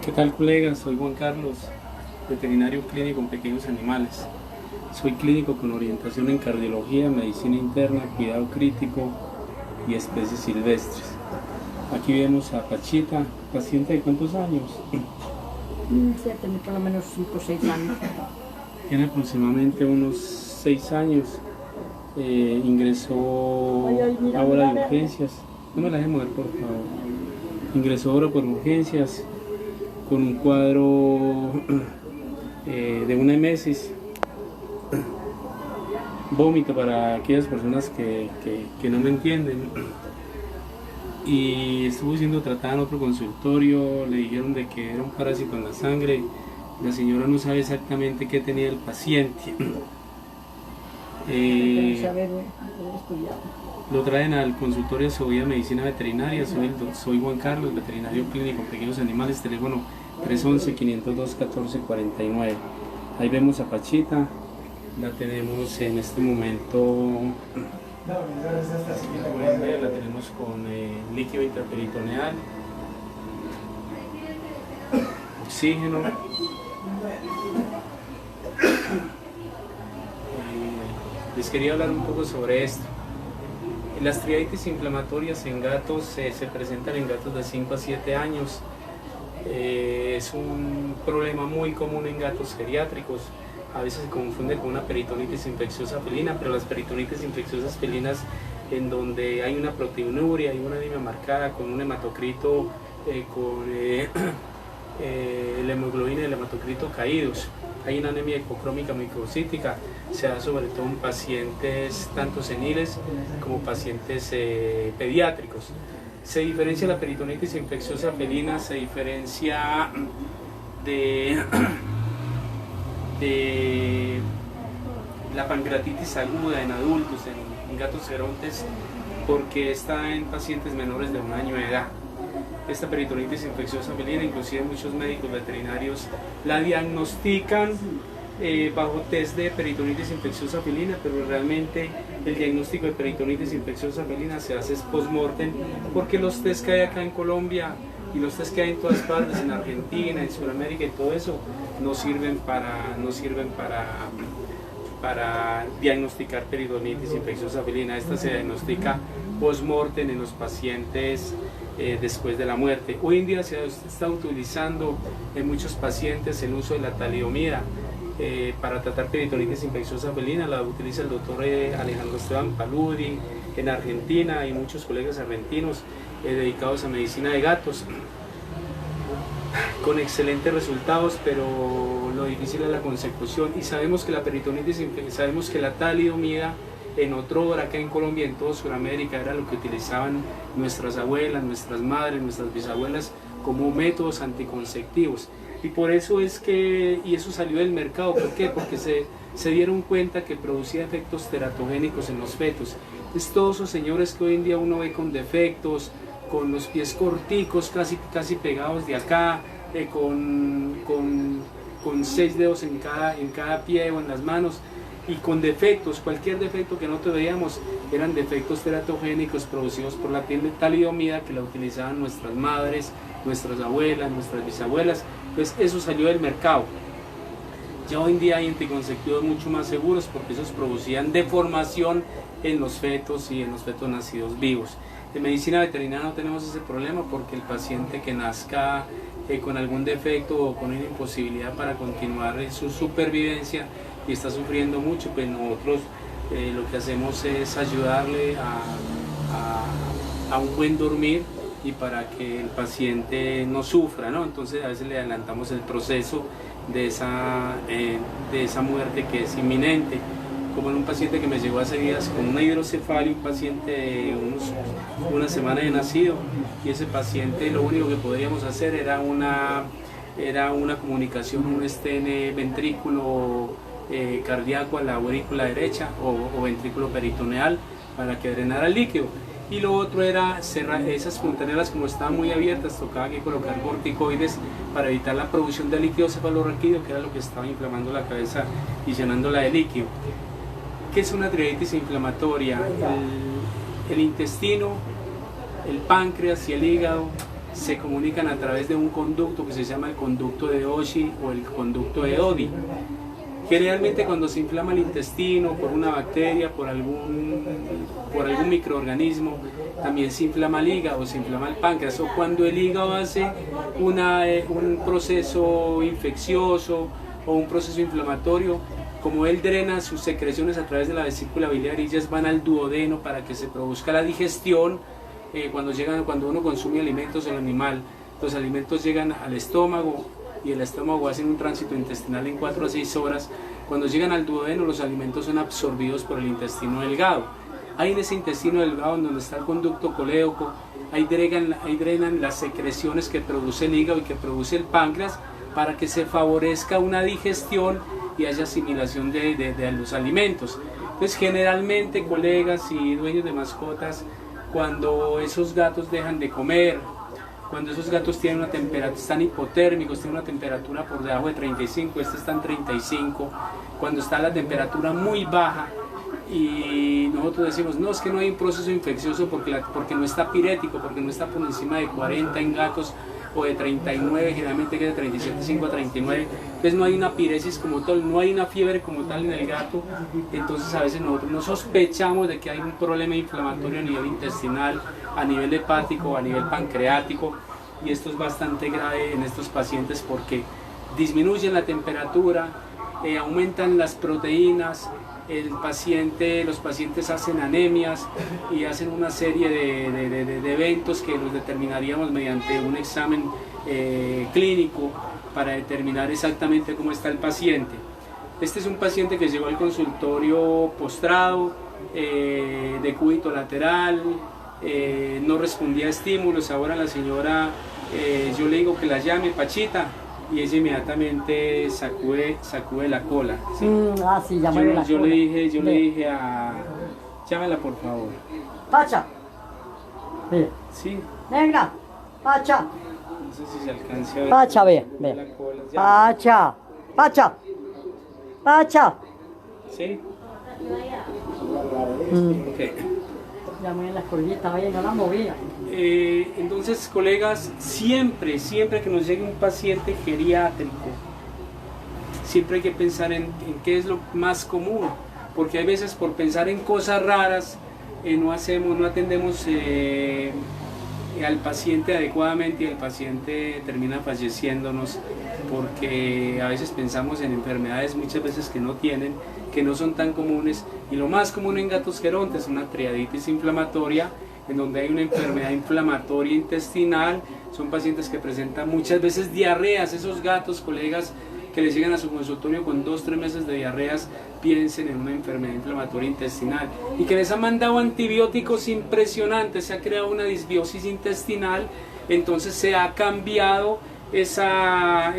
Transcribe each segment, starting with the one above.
¿Qué tal, colegas? Soy Juan Carlos, veterinario clínico en pequeños animales. Soy clínico con orientación en cardiología, medicina interna, cuidado crítico y especies silvestres. Aquí vemos a Pachita, paciente de ¿cuántos años? Sí, tiene por lo menos 5 o 6 años. Tiene aproximadamente unos 6 años. Ingresó ahora de urgencias. No me la deje mover, por favor. Ingresó ahora por urgencias con un cuadro de una emesis, vómito para aquellas personas que no me entienden, y estuvo siendo tratada en otro consultorio. Le dijeron de que era un parásito en la sangre. La señora no sabe exactamente qué tenía el paciente. Lo traen al consultorio de Sovía Medicina Veterinaria. Soy Juan Carlos, veterinario clínico en pequeños animales, teléfono 311-502-1449. Ahí vemos a Pachita, la tenemos en este momento, la tenemos con líquido intraperitoneal, oxígeno. Les quería hablar un poco sobre esto. Las triaditis inflamatorias en gatos se presentan en gatos de 5 a 7 años. Es un problema muy común en gatos geriátricos. A veces se confunde con una peritonitis infecciosa felina, pero las peritonitis infecciosas felinas, en donde hay una proteinuria y una anemia marcada con un hematocrito, la hemoglobina y el hematocrito caídos, hay una anemia hipocrómica microcítica, se da sobre todo en pacientes tanto seniles como pacientes pediátricos. Se diferencia la peritonitis infecciosa felina, se diferencia de la pancreatitis aguda en adultos, en gatos gerontes, porque está en pacientes menores de 1 año de edad. Esta peritonitis infecciosa felina, inclusive muchos médicos veterinarios la diagnostican bajo test de peritonitis infecciosa felina, pero realmente el diagnóstico de peritonitis infecciosa felina se hace post-mortem, porque los test que hay acá en Colombia y los test que hay en todas partes, en Argentina, en Sudamérica y todo eso, no sirven para diagnosticar peritonitis infecciosa felina. Esta se diagnostica post-mortem en los pacientes después de la muerte. Hoy en día se está utilizando en muchos pacientes el uso de la talidomida para tratar peritonitis infecciosa felina. La utiliza el doctor Alejandro Esteban Paludi en Argentina y muchos colegas argentinos dedicados a medicina de gatos, con excelentes resultados, pero lo difícil es la consecución. Y sabemos que la peritonitis, sabemos que la talidomida en otrora acá en Colombia, en toda Sudamérica, era lo que utilizaban nuestras abuelas, nuestras madres, nuestras bisabuelas como métodos anticonceptivos. Y por eso es que, y eso salió del mercado. ¿Por qué? Porque se dieron cuenta que producía efectos teratogénicos en los fetos. Es todos esos señores que hoy en día uno ve con defectos, con los pies corticos, casi pegados de acá, con 6 dedos en cada pie o en las manos, y con defectos, cualquier defecto que no te veíamos, eran defectos teratogénicos producidos por la talidomida, que la utilizaban nuestras madres, nuestras abuelas, nuestras bisabuelas. Pues eso salió del mercado. Ya hoy en día hay anticonceptivos mucho más seguros, porque esos producían deformación en los fetos y en los fetos nacidos vivos. En medicina veterinaria no tenemos ese problema, porque el paciente que nazca con algún defecto o con una imposibilidad para continuar en su supervivencia y está sufriendo mucho, pues nosotros lo que hacemos es ayudarle a un buen dormir y para que el paciente no sufra, ¿no? Entonces a veces le adelantamos el proceso de esa muerte que es inminente. Como en un paciente que me llegó hace días con una hidrocefalia, un paciente de una semana de nacido, y ese paciente lo único que podríamos hacer era una comunicación, un estén ventrículo cardíaco a la aurícula derecha o ventrículo peritoneal para que drenara el líquido. Y lo otro era cerrar esas fontanelas, como estaban muy abiertas, tocaba que colocar corticoides para evitar la producción de líquido cefalorraquídeo, que era lo que estaba inflamando la cabeza y llenándola de líquido. ¿Qué es una triaditis inflamatoria? El intestino, el páncreas y el hígado se comunican a través de un conducto que se llama el conducto de Oshi o el conducto de Oddi. Generalmente cuando se inflama el intestino por una bacteria, por algún microorganismo, también se inflama el hígado, se inflama el páncreas, o cuando el hígado hace un proceso infeccioso o un proceso inflamatorio, como él drena sus secreciones a través de la vesícula biliar, ellas van al duodeno para que se produzca la digestión. Cuando uno consume alimentos, el animal, los alimentos llegan al estómago y el estómago hace un tránsito intestinal en 4 a 6 horas. Cuando llegan al duodeno, los alimentos son absorbidos por el intestino delgado. Ahí en ese intestino delgado, donde está el conducto colédoco, ahí drenan las secreciones que produce el hígado y que produce el páncreas para que se favorezca una digestión y haya asimilación de los alimentos. Entonces, generalmente, colegas y dueños de mascotas, cuando esos gatos dejan de comer, cuando esos gatos tienen una temperatura, están hipotérmicos, tienen una temperatura por debajo de 35, este está en 35, cuando está la temperatura muy baja y nosotros decimos, no, es que no hay un proceso infeccioso porque no está pirético, porque no está por encima de 40 en gatos, o de 39, generalmente que es de 37,5 a 39, entonces no hay una piresis como tal, no hay una fiebre como tal en el gato, entonces a veces nosotros no sospechamos de que hay un problema inflamatorio a nivel intestinal, a nivel hepático, a nivel pancreático, y esto es bastante grave en estos pacientes porque disminuyen la temperatura, aumentan las proteínas, los pacientes hacen anemias y hacen una serie de eventos que los determinaríamos mediante un examen clínico para determinar exactamente cómo está el paciente. Este es un paciente que llegó al consultorio postrado, de cúbito lateral, no respondía a estímulos. Ahora la señora, yo le digo que la llame Pachita, y ella inmediatamente sacude la cola. ¿Sí? Sí, llámale la Yo cola. le dije a... Llámela por favor. Pacha. Ve. Sí, Negra. Pacha. no sé si se alcance a ver. Pacha, ve. La Ve. cola, ya. Pacha. Pacha. Pacha. Sí, ok. Llamé la colita, oye, no la movía. Entonces, colegas, siempre que nos llegue un paciente geriátrico, siempre hay que pensar en qué es lo más común, porque hay veces por pensar en cosas raras no atendemos al paciente adecuadamente y el paciente termina falleciéndonos porque a veces pensamos en enfermedades muchas veces que no tienen, que no son tan comunes, y lo más común en gatos gerontes es una triaditis inflamatoria, en donde hay una enfermedad inflamatoria intestinal. Son pacientes que presentan muchas veces diarreas. Esos gatos, colegas, que les llegan a su consultorio con 2-3 meses de diarreas, piensen en una enfermedad inflamatoria intestinal y que les han mandado antibióticos impresionantes, se ha creado una disbiosis intestinal, entonces se ha cambiado esa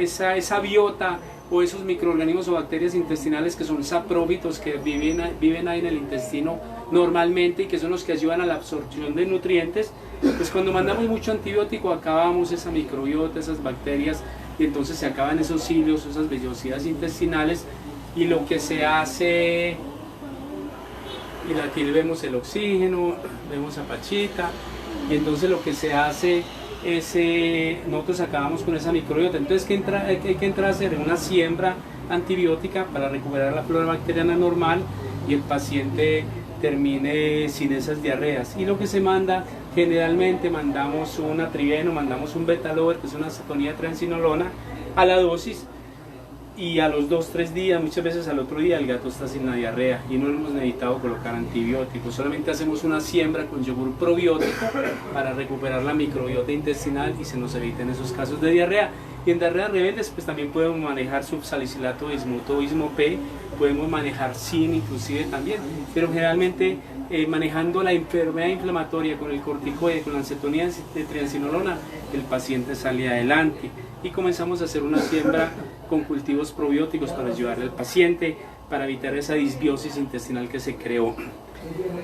biota o esos microorganismos o bacterias intestinales que son sapróbitos, que viven ahí en el intestino normalmente y que son los que ayudan a la absorción de nutrientes. Pues cuando mandamos mucho antibiótico acabamos esa microbiota, esas bacterias, y entonces se acaban esos cilios, esas vellosidades intestinales, y lo que se hace, y aquí vemos el oxígeno, vemos a Pachita, y entonces lo que se hace es, nosotros acabamos con esa microbiota. Entonces hay que entrar a hacer una siembra antibiótica para recuperar la flora bacteriana normal y el paciente termine sin esas diarreas. Y lo que se manda, generalmente mandamos un atriveno, mandamos un betalover, que es una acetonía de triancinolona, a la dosis, y a los 2-3 días, muchas veces al otro día, el gato está sin la diarrea y no hemos necesitado colocar antibióticos. Solamente hacemos una siembra con yogur probiótico para recuperar la microbiota intestinal y se nos eviten esos casos de diarrea. Y en diarreas rebeldes pues también podemos manejar subsalicilato de bismuto o bismo-P, podemos manejar zinc inclusive también, pero generalmente manejando la enfermedad inflamatoria con el corticoide, con la acetonía de triancinolona, el paciente sale adelante. Y comenzamos a hacer una siembra con cultivos probióticos para ayudarle al paciente, para evitar esa disbiosis intestinal que se creó.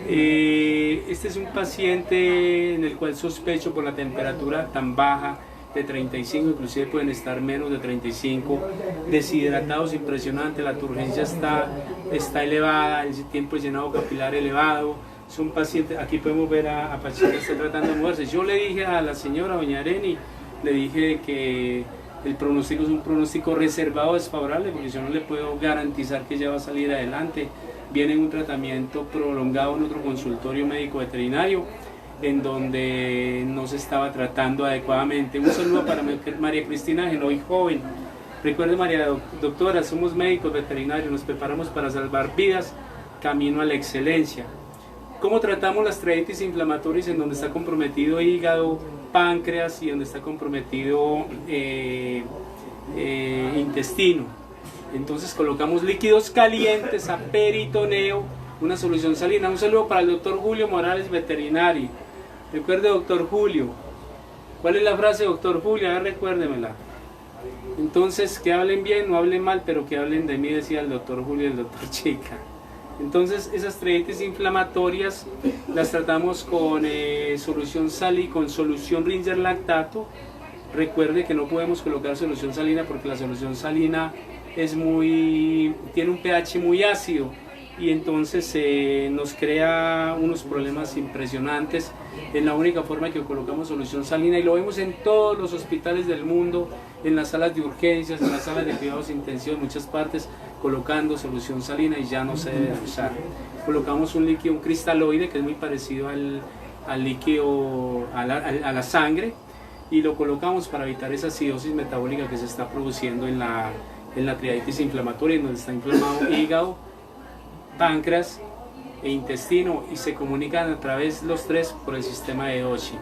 Este es un paciente en el cual sospecho por la temperatura tan baja de 35, inclusive pueden estar menos de 35, deshidratados impresionante, la turgencia está elevada, el tiempo de llenado capilar elevado, Es un paciente, aquí podemos ver a Pachita que está tratando de moverse. Yo le dije a la señora, doña Areni, le dije que el pronóstico es un pronóstico reservado, desfavorable, porque yo no le puedo garantizar que ella va a salir adelante. Viene un tratamiento prolongado en otro consultorio médico veterinario, en donde no se estaba tratando adecuadamente. Un saludo para María Cristina Genoy, joven. Recuerde, María doctora, somos médicos veterinarios, nos preparamos para salvar vidas, camino a la excelencia. ¿Cómo tratamos las artritis inflamatorias en donde está comprometido hígado, páncreas y donde está comprometido intestino? Entonces colocamos líquidos calientes a peritoneo, una solución salina. Un saludo para el doctor Julio Morales, veterinario. Recuerde, doctor Julio. ¿Cuál es la frase, doctor Julio? A ver, recuérdemela. Entonces, que hablen bien, no hablen mal, pero que hablen de mí, decía el doctor Julio y el doctor Chica. Entonces, esas artritis inflamatorias las tratamos con solución con solución Ringer lactato. Recuerde que no podemos colocar solución salina porque la solución salina tiene un pH muy ácido y entonces nos crea unos problemas impresionantes. Es la única forma que colocamos solución salina y lo vemos en todos los hospitales del mundo, en las salas de urgencias, en las salas de cuidados intensivos, en muchas partes colocando solución salina y ya no se debe usar. Colocamos un líquido, un cristaloide que es muy parecido al líquido, a la sangre, y lo colocamos para evitar esa acidosis metabólica que se está produciendo en la artritis inflamatoria, en donde está inflamado hígado, páncreas e intestino, y se comunican a través los tres por el sistema de Doshi,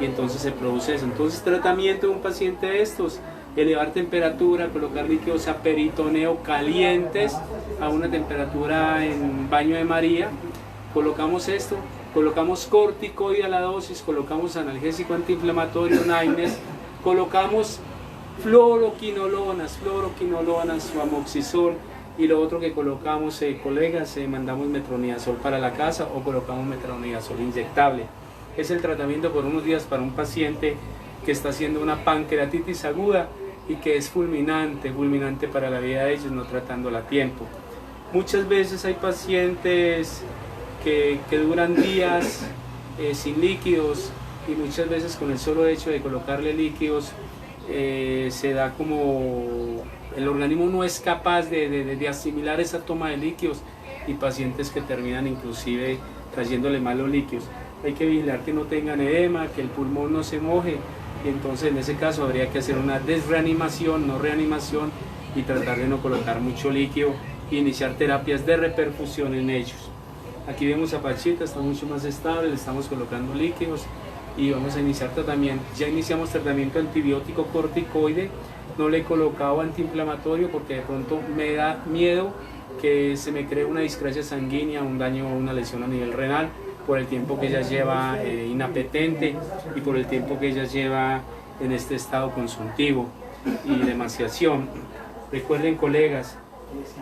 y entonces se produce eso. Entonces, tratamiento de un paciente de estos: elevar temperatura, colocar líquidos a peritoneo calientes a una temperatura en baño de María. Colocamos esto, colocamos corticoide a la dosis, colocamos analgésico antiinflamatorio Naines, colocamos fluoroquinolonas o amoxisol, y lo otro que colocamos, colegas, mandamos metronidazol para la casa o colocamos metronidazol inyectable. Es el tratamiento por unos días para un paciente que está haciendo una pancreatitis aguda y que es fulminante para la vida de ellos, no tratándola a tiempo. Muchas veces hay pacientes que duran días sin líquidos, y muchas veces con el solo hecho de colocarle líquidos se da como el organismo no es capaz de asimilar esa toma de líquidos, y pacientes que terminan inclusive trayéndole malos líquidos. Hay que vigilar que no tengan edema, que el pulmón no se moje, y entonces en ese caso habría que hacer una desreanimación, no reanimación, y tratar de no colocar mucho líquido e iniciar terapias de reperfusión en ellos. Aquí vemos a Pachita, está mucho más estable, le estamos colocando líquidos y vamos a iniciar tratamiento. Ya iniciamos tratamiento antibiótico corticoide, no le he colocado antiinflamatorio porque de pronto me da miedo que se me cree una discrasia sanguínea, un daño o una lesión a nivel renal, por el tiempo que ella lleva inapetente y por el tiempo que ella lleva en este estado consuntivo y de emaciación. Recuerden, colegas,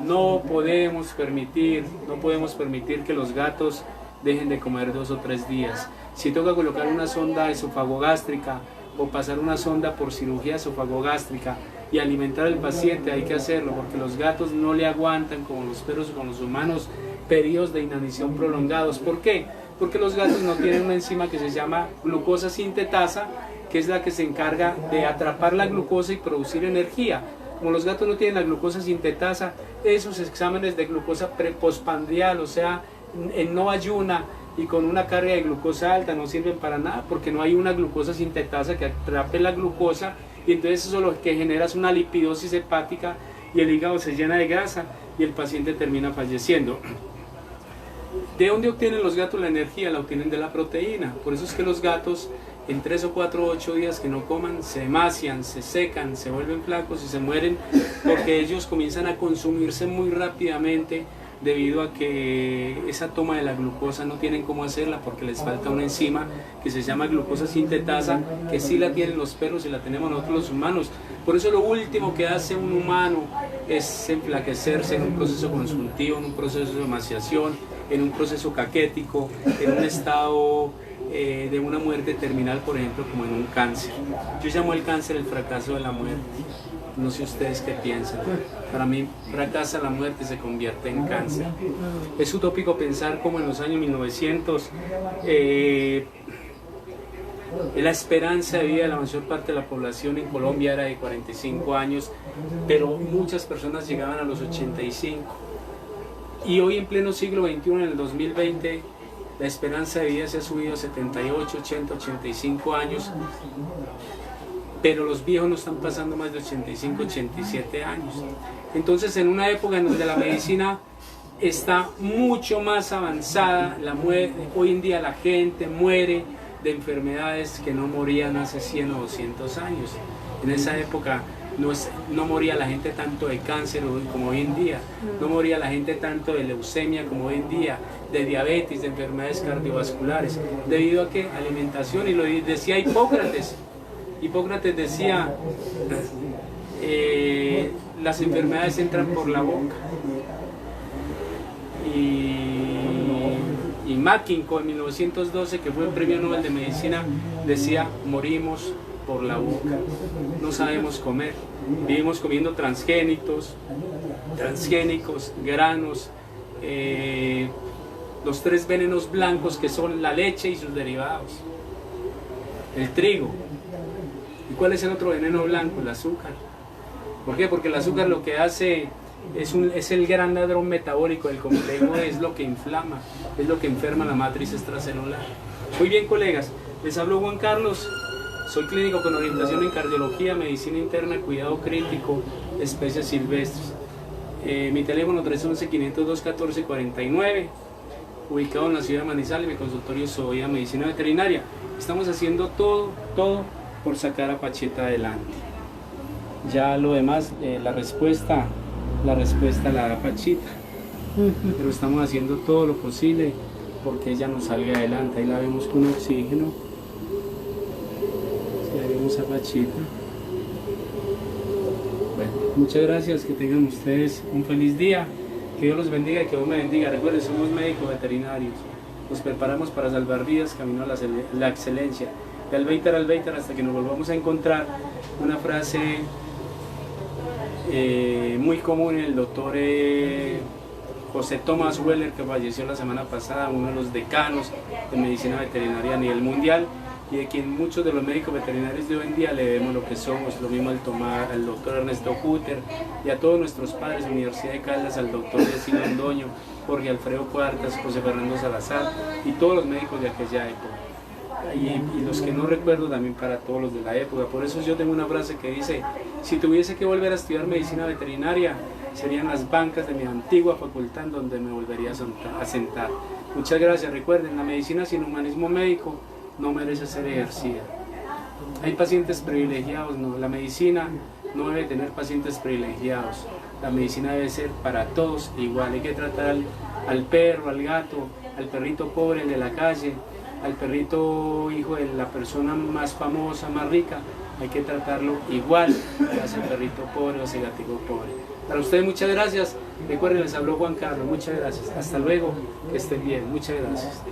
no podemos permitir que los gatos dejen de comer 2 o 3 días. Si toca colocar una sonda esofagogástrica o pasar una sonda por cirugía esofagogástrica y alimentar al paciente, hay que hacerlo, porque los gatos no le aguantan, como los perros o como los humanos, periodos de inanición prolongados. ¿Por qué? Porque los gatos no tienen una enzima que se llama glucosa sintetasa, que es la que se encarga de atrapar la glucosa y producir energía. Como los gatos no tienen la glucosa sintetasa, esos exámenes de glucosa postprandial, o sea, en no ayuna y con una carga de glucosa alta, no sirven para nada, porque no hay una glucosa sintetasa que atrape la glucosa, y entonces eso lo que genera es una lipidosis hepática y el hígado se llena de grasa y el paciente termina falleciendo. ¿De dónde obtienen los gatos la energía? La obtienen de la proteína. Por eso es que los gatos en 3 o 4 o 8 días que no coman se emacian, se secan, se vuelven flacos y se mueren, porque ellos comienzan a consumirse muy rápidamente debido a que esa toma de la glucosa no tienen cómo hacerla, porque les falta una enzima que se llama glucosa sintetasa, que sí la tienen los perros y la tenemos nosotros los humanos. Por eso lo último que hace un humano es enflaquecerse en un proceso consultivo, en un proceso de emaciación, en un proceso caquético, en un estado de una muerte terminal, por ejemplo, como en un cáncer. Yo llamo el cáncer el fracaso de la muerte. No sé ustedes qué piensan. Para mí, fracasa la muerte y se convierte en cáncer. Es utópico pensar como en los años 1900 la esperanza de vida de la mayor parte de la población en Colombia era de 45 años, pero muchas personas llegaban a los 85. Y hoy en pleno siglo XXI, en el 2020, la esperanza de vida se ha subido a 78, 80, 85 años, pero los viejos no están pasando más de 85, 87 años. Entonces, en una época en donde la medicina está mucho más avanzada, hoy en día la gente muere de enfermedades que no morían hace 100 o 200 años. En esa época no moría la gente tanto de cáncer como hoy en día, no moría la gente tanto de leucemia como hoy en día, de diabetes, de enfermedades cardiovasculares, debido a que alimentación, y lo decía Hipócrates. Hipócrates decía, las enfermedades entran por la boca. Y Mackincoe en 1912, que fue el premio Nobel de Medicina, decía, morimos por la boca, no sabemos comer, vivimos comiendo transgénicos, granos, los 3 venenos blancos que son la leche y sus derivados, el trigo. ¿Y cuál es el otro veneno blanco? El azúcar. ¿Por qué? Porque el azúcar lo que hace es el gran ladrón metabólico del complejo, es lo que inflama, es lo que enferma la matriz extracelular. Muy bien, colegas, les habló Juan Carlos, soy clínico con orientación en cardiología, medicina interna, cuidado crítico, especies silvestres. Mi teléfono 311-502-1449, ubicado en la ciudad de Manizales. Mi consultorio Sovía Medicina Veterinaria. Estamos haciendo todo por sacar a Pachita adelante. Ya lo demás, la respuesta la da Pachita, pero estamos haciendo todo lo posible porque ella nos salga adelante. Ahí la vemos con oxígeno, ahí vemos a Pachita. Bueno, muchas gracias, que tengan ustedes un feliz día, que Dios los bendiga y que Dios me bendiga. Recuerden, somos médicos veterinarios, nos preparamos para salvar vidas, camino a la excelencia. De Albeitar a Albeitar, hasta que nos volvamos a encontrar. Una frase muy común, el doctor José Thomas Weller, que falleció la semana pasada, uno de los decanos de medicina veterinaria a nivel mundial, y de quien muchos de los médicos veterinarios de hoy en día le debemos lo que somos. Lo mismo al doctor Ernesto Hutter y a todos nuestros padres, Universidad de Caldas, al doctor Yacine Londoño, Jorge Alfredo Cuartas, José Fernando Salazar y todos los médicos de aquella época. Y los que no recuerdo también para todos los de la época. Por eso yo tengo una frase que dice: si tuviese que volver a estudiar medicina veterinaria, serían las bancas de mi antigua facultad en donde me volvería a sentar. Muchas gracias. Recuerden, la medicina sin humanismo médico no merece ser ejercida. Hay pacientes privilegiados, no. La medicina no debe tener pacientes privilegiados. La medicina debe ser para todos igual. Hay que tratar al perro, al gato, al perrito pobre, el de la calle, al perrito hijo de la persona más famosa, más rica. Hay que tratarlo igual que a ese perrito pobre o ese gatico pobre. Para ustedes, muchas gracias. Recuerden, les habló Juan Carlos. Muchas gracias. Hasta luego. Que estén bien. Muchas gracias.